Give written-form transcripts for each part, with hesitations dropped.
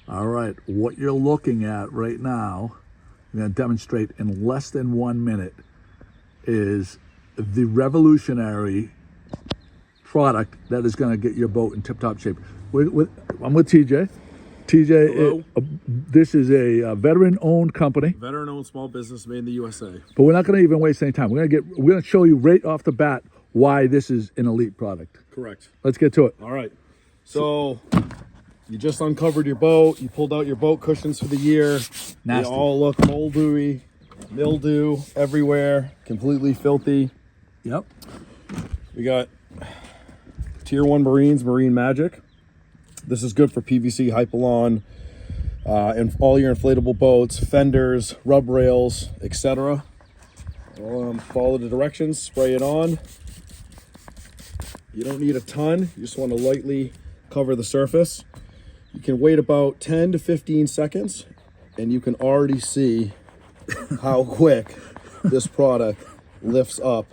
All right, what you're looking at right now, I'm going to demonstrate in less than 1 minute, is the revolutionary product that is going to get your boat in tip-top shape. I'm with TJ. TJ, this is a veteran-owned company. Veteran-owned small business made in the USA. But we're not going to even waste any time. We're going to show you right off the bat why this is an elite product. Correct. Let's get to it. All right. So you just uncovered your boat. You pulled out your boat cushions for the year. Nasty. They all look moldy, mildew everywhere, completely filthy. Yep. We got Tier 1 Marines, Marine Magic. This is good for PVC, Hypalon, and all your inflatable boats, fenders, rub rails, etc. Follow the directions, spray it on. You don't need a ton, you just want to lightly cover the surface. You can wait about 10 to 15 seconds and you can already see how quick this product lifts up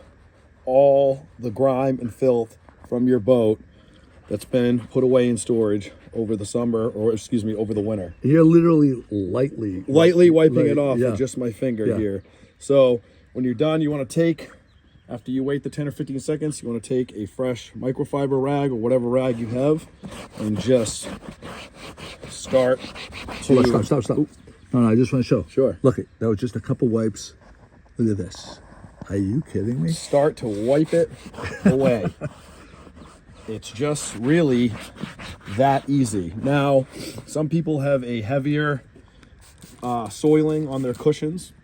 all the grime and filth from your boat that's been put away in storage over the summer, or excuse me, over the winter. You're literally lightly wiping it off with just my finger here. So when you're done, you want to take, after you wait the 10 or 15 seconds, you want to take a fresh microfiber rag or whatever rag you have and just start to... Hold on, stop. No, I just want to show. Sure. Look, that was just a couple wipes. Look at this. Are you kidding me? Start to wipe it away. It's just really that easy. Now, some people have a heavier soiling on their cushions.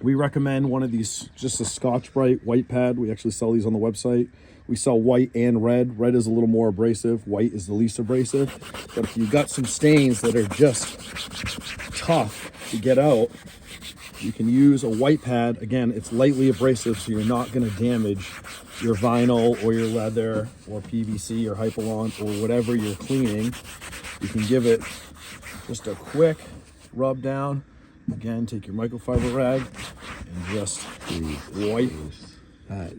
We recommend one of these, just a Scotch-Brite white pad. We actually sell these on the website. We sell white and red. Red is a little more abrasive. White is the least abrasive. But if you've got some stains that are just tough to get out, you can use a white pad. Again, it's lightly abrasive, so you're not going to damage your vinyl or your leather or PVC or Hypalon or whatever you're cleaning. You can give it just a quick rub down. Again, take your microfiber rag and just wipe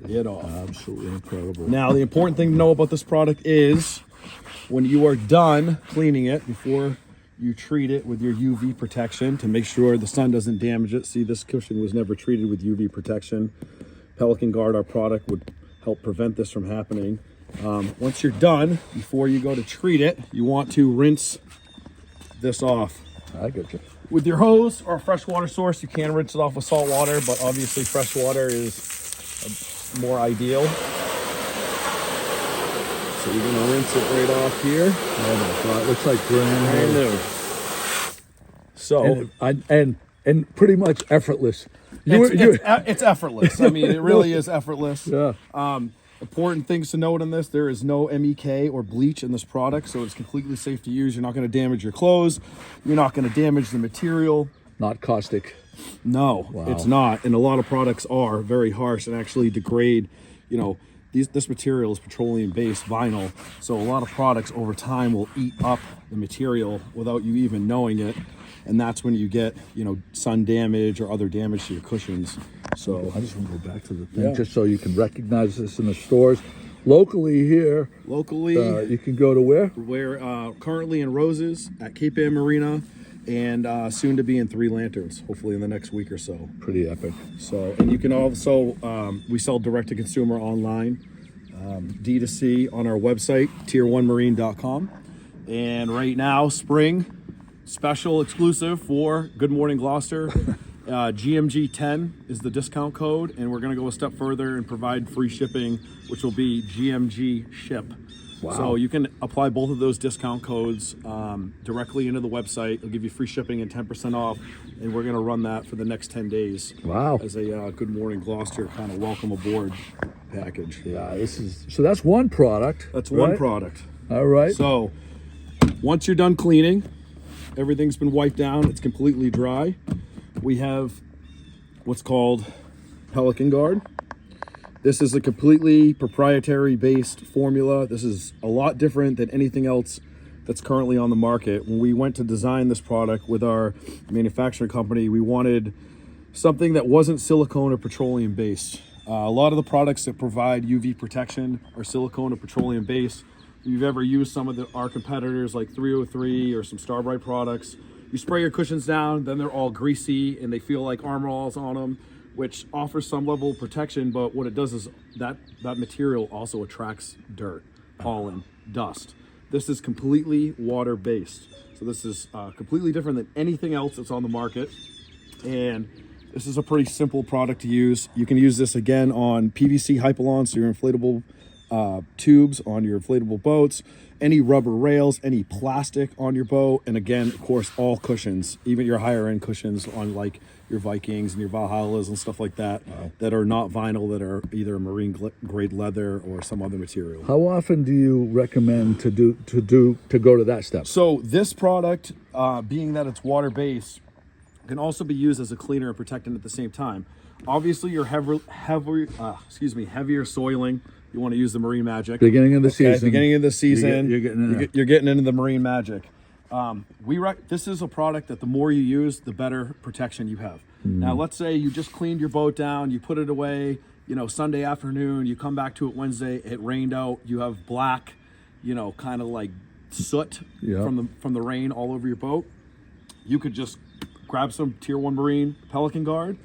it off. Absolutely incredible. Now, the important thing to know about this product is when you are done cleaning it, before you treat it with your UV protection to make sure the sun doesn't damage it. See, this cushion was never treated with UV protection. Pelican Guard, our product, would help prevent this from happening. Once you're done, before you go to treat it, you want to rinse this off. I get you. With your hose or a freshwater source, you can rinse it off with salt water, but obviously fresh water is more ideal. So you're gonna rinse it right off here. Oh my God, it looks like brand new. So and pretty much effortless. It's effortless. I mean, it really is effortless. Yeah. Important things to note on this: there is no MEK or bleach in this product, so it's completely safe to use. You're not going to damage your clothes. You're not going to damage the material. Not caustic. No, it's not. And a lot of products are very harsh and actually degrade. You know, this material is petroleum-based vinyl, so a lot of products over time will eat up the material without you even knowing it. And that's when you get, you know, sun damage or other damage to your cushions. So I just want to go back to the thing just so you can recognize this in the stores. Locally here, you can go to where? We're currently in Roses at Cape Ann Marina and soon to be in Three Lanterns, hopefully in the next week or so. Pretty epic. So, and you can also, we sell direct to consumer online, D2C on our website, tier1marine.com. And right now, spring special exclusive for Good Morning Gloucester. GMG 10 is the discount code, and we're going to go a step further and provide free shipping, which will be GMG ship. Wow. So you can apply both of those discount codes directly into the website. It'll give you free shipping and 10% off, and we're going to run that for the next 10 days. Wow. As a Good Morning Gloucester kind of welcome aboard package. Yeah, so that's one product. That's one product. All right. So once you're done cleaning, everything's been wiped down, it's completely dry. We have what's called Pelican Guard. This is a completely proprietary based formula. This is a lot different than anything else that's currently on the market. When we went to design this product with our manufacturing company, we wanted something that wasn't silicone or petroleum based. A lot of the products that provide UV protection are silicone or petroleum based. if you've ever used some of our competitors like 303 or some Starbright products, you spray your cushions down, then they're all greasy and they feel like Armor Alls on them, which offers some level of protection, but what it does is that material also attracts dirt, pollen, dust. This is completely water-based. So this is completely different than anything else that's on the market. And this is a pretty simple product to use. You can use this again on PVC hypalons, so your inflatable tubes on your inflatable boats, any rubber rails, any plastic on your boat, and again, of course, all cushions, even your higher end cushions on like your Vikings and your Valhallas and stuff like that, that are not vinyl, that are either marine grade leather or some other material. How often do you recommend to go to that step? So this product, being that it's water based, can also be used as a cleaner and protectant at the same time. Obviously, your heavier soiling, you want to use the Marine Magic. Beginning of the season. Beginning of the season, you're getting into the Marine Magic. This is a product that the more you use, the better protection you have. Now, let's say you just cleaned your boat down, you put it away, Sunday afternoon, you come back to it Wednesday, it rained out, you have black, kind of like soot from the rain all over your boat. You could just grab some Tier 1 Marine Pelican Guard,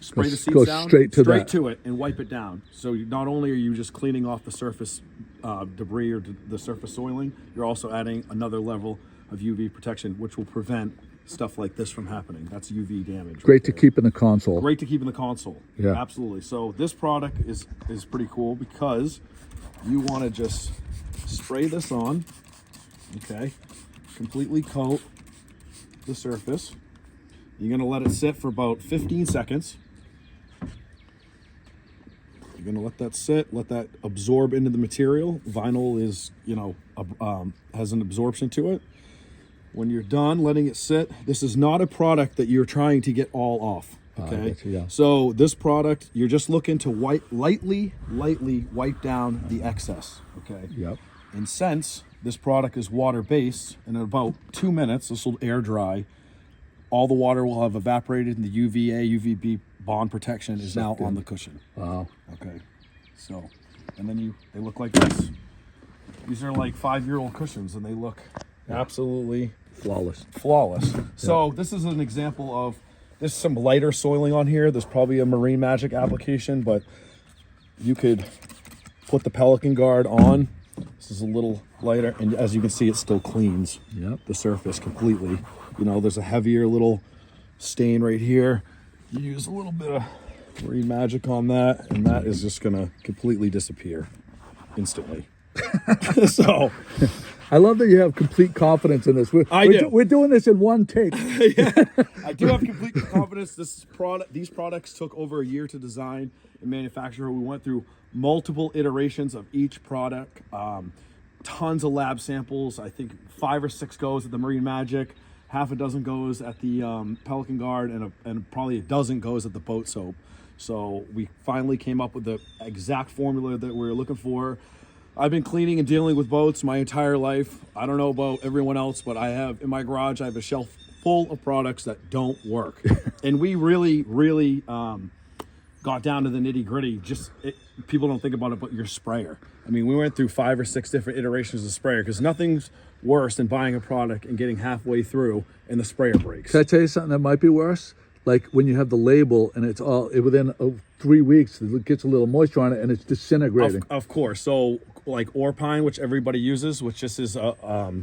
spray the seats down, straight to it, and wipe it down. So not only are you just cleaning off the surface debris or the surface soiling, you're also adding another level of UV protection, which will prevent stuff like this from happening. That's UV damage. Great to keep in the console. Great to keep in the console. Yeah, absolutely. So this product is pretty cool because you want to just spray this on, okay, completely coat the surface. You're going to let it sit for about 15 seconds. You're going to let that sit, let that absorb into the material. Vinyl is, has an absorption to it. When you're done letting it sit, this is not a product that you're trying to get all off, okay? So this product, you're just looking to lightly wipe down the excess, okay? Yep. And since this product is water-based, in about 2 minutes, this will air dry. All the water will have evaporated and the UVA, UVB bond protection is now on the cushion. Wow. Okay. So, and then they look like this. These are like 5-year-old cushions and they look absolutely flawless. So this is an example of, there's some lighter soiling on here. There's probably a Marine Magic application, but you could put the Pelican Guard on. This is a little lighter, and as you can see, it still cleans the surface completely. There's a heavier little stain right here. You use a little bit of Marine Magic on that, and that is just gonna completely disappear instantly. So I love that you have complete confidence in this. We're doing this in one take. Yeah, I do have complete confidence. These products took over a year to design and manufacture. We went through multiple iterations of each product, tons of lab samples. I think 5 or 6 goes at the Marine Magic, half a dozen goes at the Pelican Guard, and probably a dozen goes at the boat soap. So we finally came up with the exact formula that we were looking for. I've been cleaning and dealing with boats my entire life. I don't know about everyone else, but I have in my garage, I have a shelf full of products that don't work. And we really got down to the nitty gritty. People don't think about it, but your sprayer. I mean, we went through 5 or 6 different iterations of sprayer, because nothing's worse than buying a product and getting halfway through and the sprayer breaks. Can I tell you something that might be worse? Like when you have the label and it's all within 3 weeks, it gets a little moisture on it and it's disintegrating. Of course. So like Orpine, which everybody uses, which this is our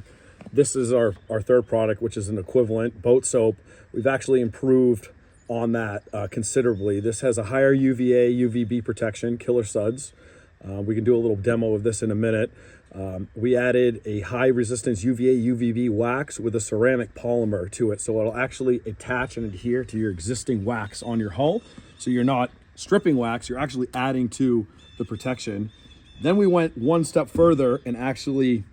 third product, which is an equivalent boat soap. We've actually improved on that considerably. This has a higher UVA, UVB protection, killer suds. We can do a little demo of this in a minute. We added a high resistance UVA, UVB wax with a ceramic polymer to it. So it'll actually attach and adhere to your existing wax on your hull. So you're not stripping wax, you're actually adding to the protection. Then we went one step further and actually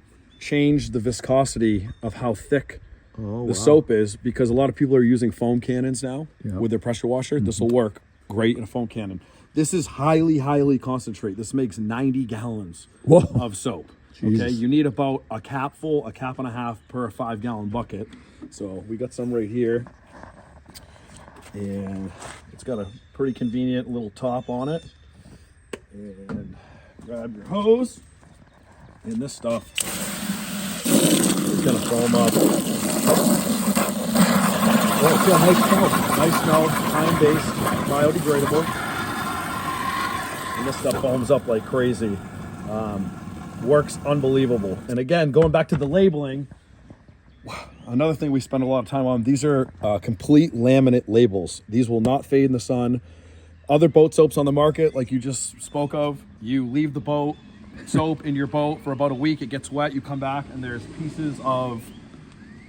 changed the viscosity of how thick the soap is, because a lot of people are using foam cannons now with their pressure washer. This will work great in a foam cannon. This is highly concentrate. This makes 90 gallons of soap. Jesus. Okay, you need about a cap and a half per 5-gallon bucket. So we got some right here, and it's got a pretty convenient little top on it. And grab your hose, And this stuff is gonna foam up. Oh, it's got a nice smell. Nice smell, time-based, biodegradable. And this stuff foams up like crazy. Works unbelievable. And again, going back to the labeling, another thing we spend a lot of time on, these are complete laminate labels. These will not fade in the sun. Other boat soaps on the market, like you just spoke of, you leave the boat soap in your boat for about a week, it gets wet, you come back and there's pieces of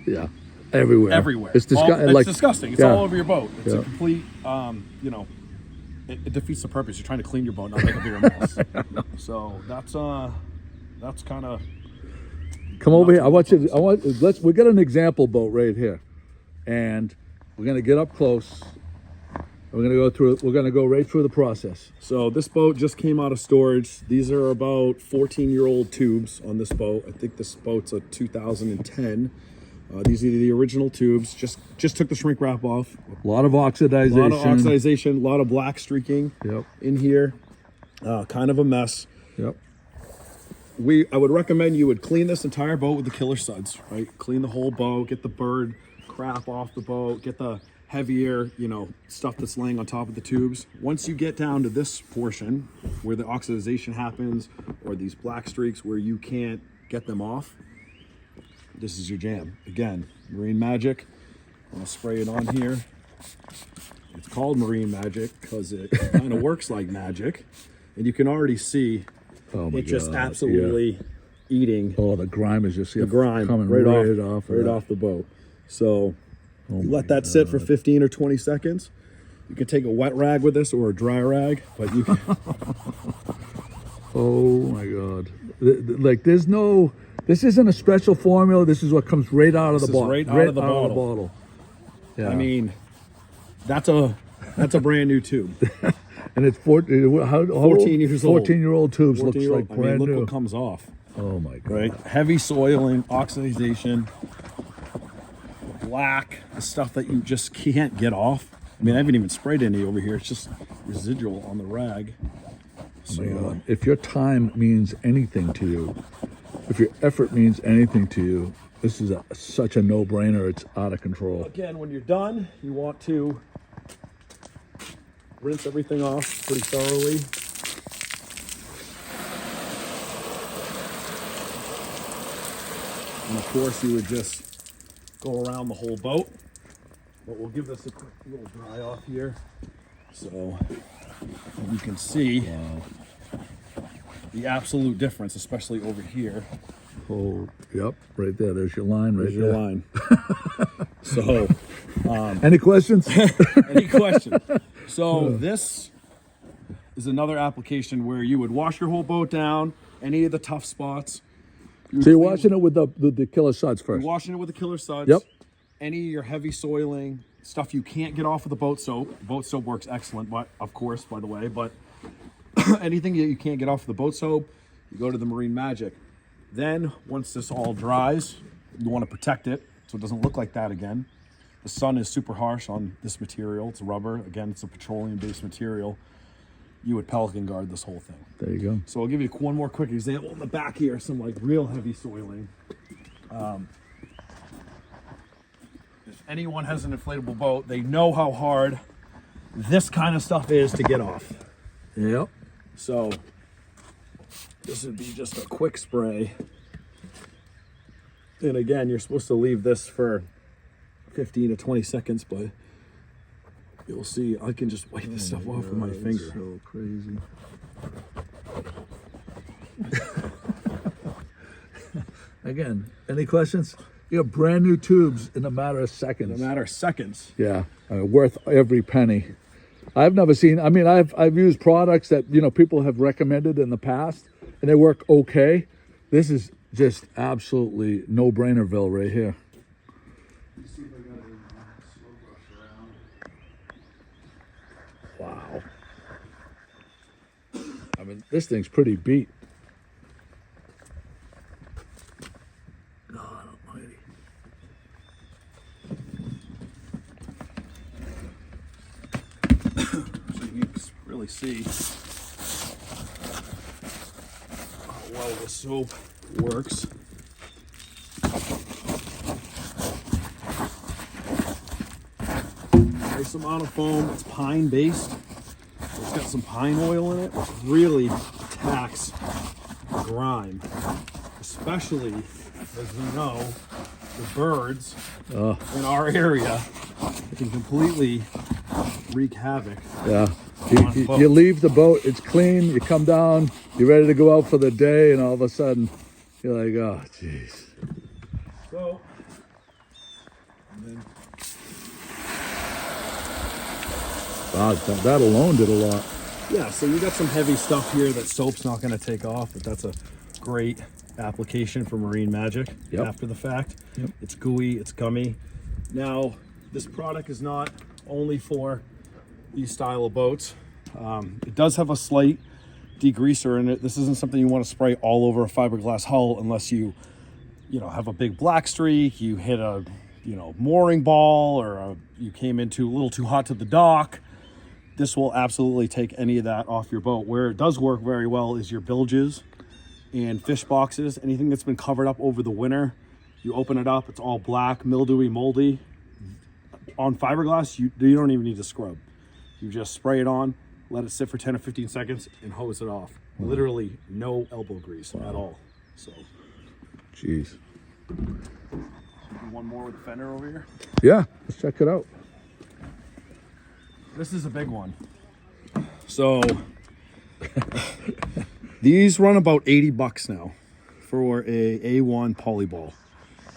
Yeah, everywhere. It's disgusting. It's yeah. all over your boat. It's Yeah. a complete, you know, it defeats the purpose. You're trying to clean your boat, not make a bigger mess. So that's kind of. Come over here. We got an example boat right here, and we're gonna get up close. We're gonna go right through the process. So this boat just came out of storage. These are about 14-year-old tubes on this boat. I think this boat's a 2010. These are the original tubes. Just took the shrink wrap off. A lot of oxidization. A lot of black streaking. Yep. In here. Kind of a mess. Yep. I would recommend you would clean this entire boat with the killer suds, right? Clean the whole boat, get the bird crap off the boat, get the heavier, stuff that's laying on top of the tubes. Once you get down to this portion where the oxidization happens, or these black streaks where you can't get them off, this is your jam. Again, Marine Magic. I'm gonna spray it on here. It's called Marine Magic because it kind of works like magic, and you can already see it just absolutely eating. Oh, the grime is just the grime coming right off the boat. So you let that sit for 15 or 20 seconds. You can take a wet rag with this or a dry rag, but you can. Oh my God! Like this isn't a special formula. This is what comes right out of the bottle. Right out of the bottle. Yeah. I mean, that's a brand new tube. And it's 14 years old. 14-year-old tubes looks like brand look new. what comes off. Oh my God! Right, heavy soiling, oxidization, black, the stuff that you just can't get off. I mean, I haven't even sprayed any over here. It's just residual on the rag. Oh my God. If your time means anything to you, if your effort means anything to you, this is such a no-brainer. It's out of control. Again, when you're done, you want to rinse everything off pretty thoroughly. And of course, you would just go around the whole boat. But we'll give this a quick little dry off here. So you can see the absolute difference, especially over here. Oh, yep, right there. There's your line. There's your line. So, any questions? Any questions? So this is another application where you would wash your whole boat down, any of the tough spots. So you're washing it with the killer suds first. You're washing it with the killer suds. Yep. Any of your heavy soiling, stuff you can't get off of the boat soap. Boat soap works excellent, but of course, by the way, but anything that you can't get off of the boat soap, you go to the Marine Magic. Then once this all dries, you want to protect it so it doesn't look like that again. The sun is super harsh on this material. It's rubber. Again, it's a petroleum-based material. You would Pelican guard this whole thing. There you go. So I'll give you one more quick example. In the back here, some like real heavy soiling. If anyone has an inflatable boat, they know how hard this kind of stuff is to get off. Yep. So this would be just a quick spray. And again, you're supposed to leave this for 15 to 20 seconds, but you'll see I can just wipe this stuff off with my finger. So crazy. Again, any questions? You have brand new tubes in a matter of seconds. In a matter of seconds. Yeah, worth every penny. I've never seen. I mean, I've used products that people have recommended in the past, and they work okay. This is just absolutely no-brainerville right here. Wow. I mean, this thing's pretty beat. God almighty. So you can really see how well the soap works. Nice amount of foam. It's pine based. It's got some pine oil in it, which really attacks grime, especially as we know the birds in our area can completely wreak havoc. Yeah. You leave the boat, it's clean, you come down, you're ready to go out for the day, and all of a sudden you're like, oh, jeez. So, and then Wow, that alone did a lot. yeah, so you got some heavy stuff here that soap's not going to take off, but that's a great application for Marine Magic after the fact. Yep. It's gooey, it's gummy. Now, this product is not only for these style of boats. It does have a slight degreaser in it. This isn't something you want to spray all over a fiberglass hull unless you have a big black streak, you hit a, mooring ball, or you came into a little too hot to the dock. This will absolutely take any of that off your boat. Where it does work very well is your bilges and fish boxes, anything that's been covered up over the winter. You open it up, it's all black, mildewy, moldy. On fiberglass, you don't even need to scrub. You just spray it on, let it sit for 10 or 15 seconds, and hose it off. Literally no elbow grease at all. So, Jeez. one more with the fender over here. Yeah, let's check it out. This is a big one. So these run about 80 bucks now for a A1 polyball,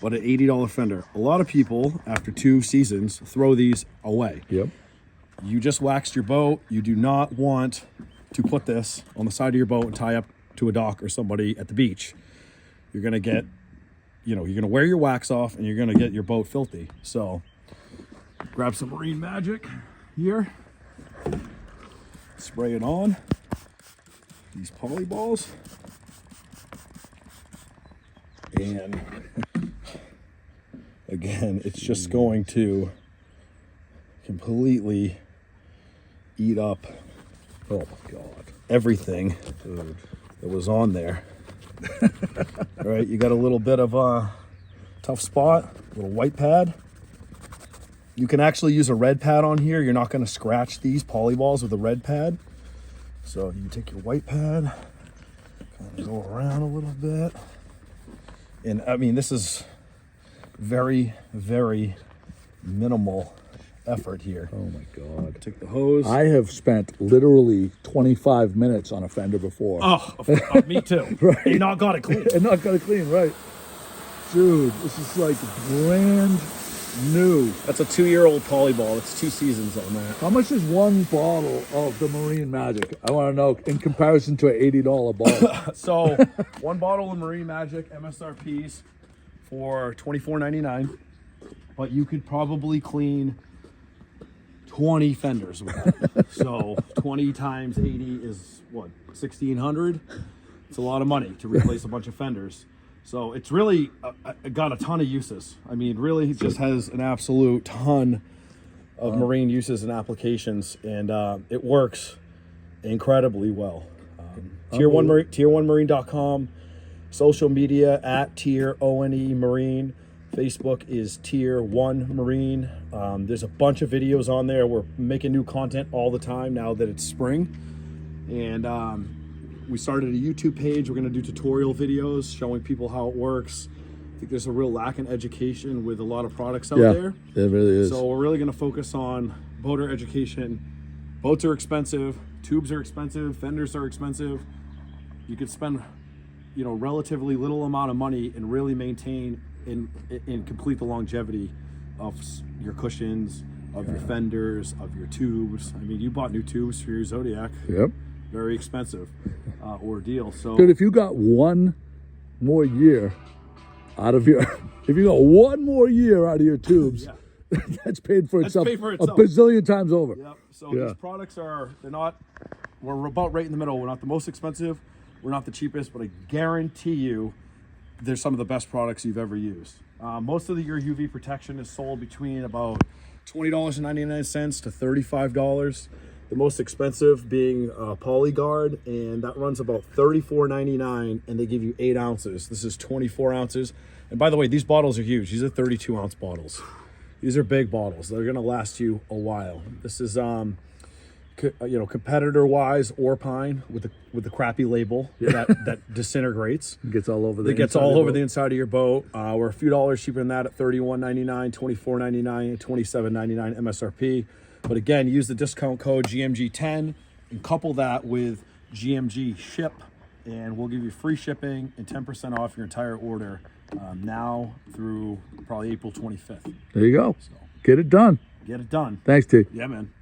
but an $80 fender. A lot of people after 2 seasons throw these away. Yep. You just waxed your boat. You do not want to put this on the side of your boat and tie up to a dock or somebody at the beach. You're gonna get, you're gonna wear your wax off and you're gonna get your boat filthy. So grab some Marine Magic here, spray it on these polyballs, and again, it's just going to completely eat up, oh my God, everything that was on there. All right, you got a little bit of a tough spot, a little white pad. You can actually use a red pad on here. You're not going to scratch these polyballs with a red pad. So you take your white pad, kind of go around a little bit. And I mean, this is very, very minimal effort here. Oh my God. Take the hose. I have spent literally 25 minutes on a fender before. Oh, me too. Right. You not got it clean. And not got it clean, right? Dude, this is like brand new. That's a 2-year-old polyball. It's 2 seasons on that. How much is one bottle of the Marine Magic? I want to know in comparison to an $80 bottle. So, one bottle of Marine Magic MSRPs for $24.99, but you could probably clean 20 fenders with that. So 20 times 80 is what, 1,600? It's a lot of money to replace a bunch of fenders. So it's really got a ton of uses. I mean, really just has an absolute ton of marine uses and applications, and it works incredibly well. Tier1marine.com, social media at Tier ONE Marine. Facebook is Tier 1 Marine. There's a bunch of videos on there. We're making new content all the time now that it's spring. And we started a YouTube page. We're going to do tutorial videos showing people how it works. I think there's a real lack in education with a lot of products out there. It really is. So we're really going to focus on boater education. Boats are expensive. Tubes are expensive. Fenders are expensive. You could spend, relatively little amount of money and really maintain and complete the longevity of your cushions, of your fenders, of your tubes. I mean, you bought new tubes for your Zodiac. Yep. Very expensive ordeal. So, dude, if you got one more year out of your, if you got one more year out of your tubes, that's paid for itself a bazillion times over. Yep. So these products we're about right in the middle. We're not the most expensive. We're not the cheapest, but I guarantee you they're some of the best products you've ever used. Most of your UV protection is sold between about $20.99 to $35. The most expensive being Polyguard, and that runs about $34.99, and they give you 8 ounces. This is 24 ounces. And by the way, these bottles are huge. These are 32-ounce bottles. These are big bottles. They're gonna last you a while. This is, competitor-wise, Orpine with the crappy label that disintegrates. It gets all over the. It gets all over the inside of your boat. We're a few dollars cheaper than that at $31.99, $24.99, $27.99 MSRP. But again, use the discount code GMG10 and couple that with GMG ship, and we'll give you free shipping and 10% off your entire order now through probably April 25th. There you go. So get it done. get it done. Thanks, T. Yeah, man.